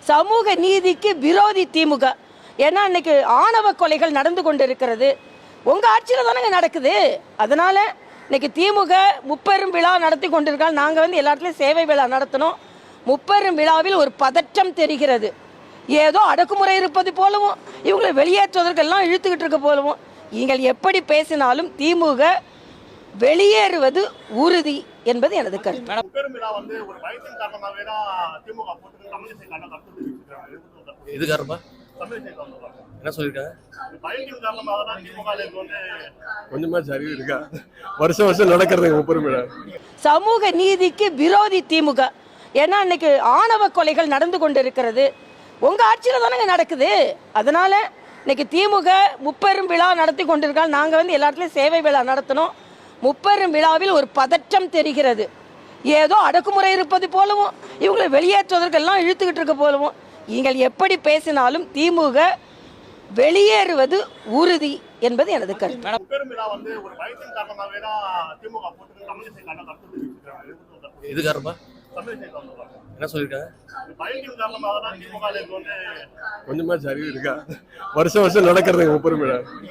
சமூக நீதிக்கு விரோதி திமுக. ஏன்னா இன்னைக்கு ஆணவ கொலைகள் நடந்து கொண்டு இருக்கிறது. உங்க ஆட்சியில் தானங்க நடக்குது. அதனால இன்னைக்கு திமுக முப்பெரும் விழா நடத்தி கொண்டிருக்காங்க. நாங்கள் வந்து எல்லா இடத்துலையும் சேவை விழா நடத்தணும். முப்பெரும் விழாவில் ஒரு பதற்றம் தெரிகிறது. ஏதோ அடக்குமுறை இருப்பது போலவும் இவங்களை வெளியேற்றுவதற்கெல்லாம் இழுத்துக்கிட்டு இருக்க போலவும் நீங்கள் எப்படி பேசினாலும் திமுக வெளியேறுவது உறுதி என்பது எனது கருத்து. இது காரணமா என்ன சொல்லிருக்காங்க? கொஞ்சமா சரி இருக்கா? வருஷம் வருஷம் நடக்கிறது முப்பெரும் விழா. சமூக நீதிக்கு விரோதி திமுக. ஏன்னா இன்னைக்கு ஆணவ கொலைகள் நடந்து கொண்டு இருக்கிறது. உங்க ஆட்சியில் தானங்க நடக்குது. அதனால இன்னைக்கு திமுக முப்பெரும் விழா நடத்தி கொண்டிருக்காங்க. நாங்கள் வந்து எல்லா இடத்துலையும் சேவை விழா நடத்தணும். முப்பெரும் விழாவில் ஒரு பதற்றம் தெரிகிறது. ஏதோ அடக்குமுறை இருப்பது போலவும் இவங்களை வெளியேற்றுவதற்கெல்லாம் இழுத்துக்கிட்டு இருக்க போலவும் நீங்கள் எப்படி பேசினாலும் திமுக வெளியேறுவது உறுதி என்பது எனது கருத்து. இது காரணமா என்ன சொல்லிருக்காங்க? கொஞ்சமா சரி இருக்கா? வருஷம் வருஷம் நடக்கிறது முப்பெரும் விழா.